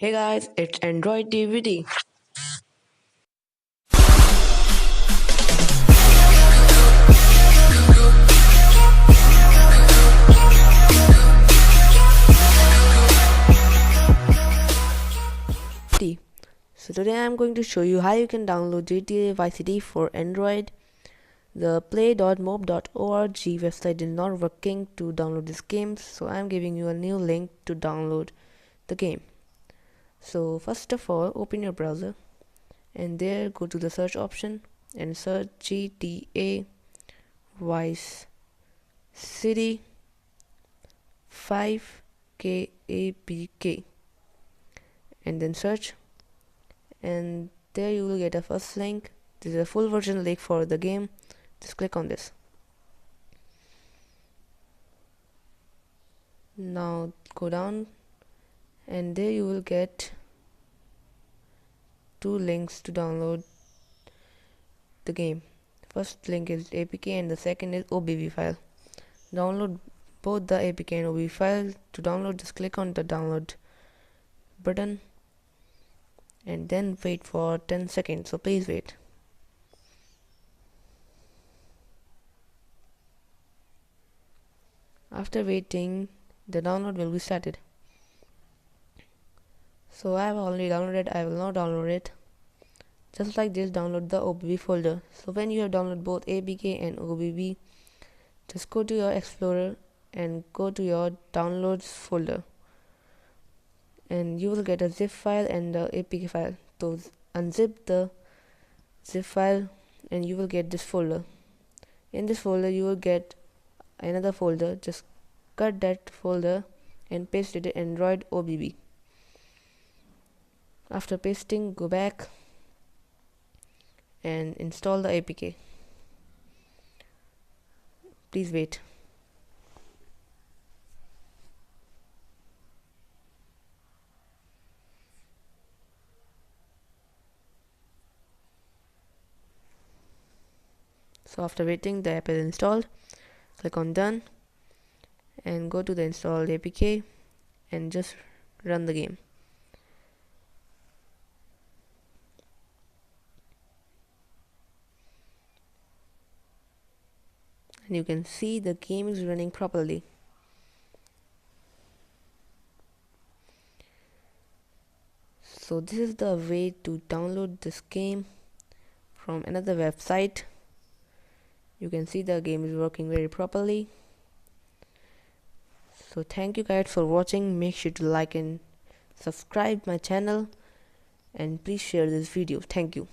Hey guys, it's Androitivity. So today I'm going to show you how you can download GTA Vice City for Android. The play.mob.org website is not working to download this game, so I'm giving you a new link to download the game. So first of all, open your browser and there go to the search option and search GTA Vice City 5K apk and then search, and there you will get a first link. This is a full version link for the game. Just click on this. Now go down and there you will get two links to download the game. First link is apk and the second is obv file. Download both the apk and obv file. To download, just click on the download button and then wait for 10 seconds, so please wait. After waiting, the download will be started. So I have already downloaded, I will now download it. Just like this, download the obv folder. So when you have downloaded both apk and obv, just go to your explorer and go to your downloads folder, and you will get a zip file and the apk file. So unzip the zip file and you will get this folder. In this folder you will get another folder. Just cut that folder and paste it in Android obv. After pasting, go back and install the apk. Please wait. So after waiting, the app is installed. Click on done and go to the installed apk and just run the game. And you can see the game is running properly. So this is the way to download this game from another website. You can see the game is working very properly. So thank you guys for watching. Make sure to like and subscribe my channel and please share this video. Thank you.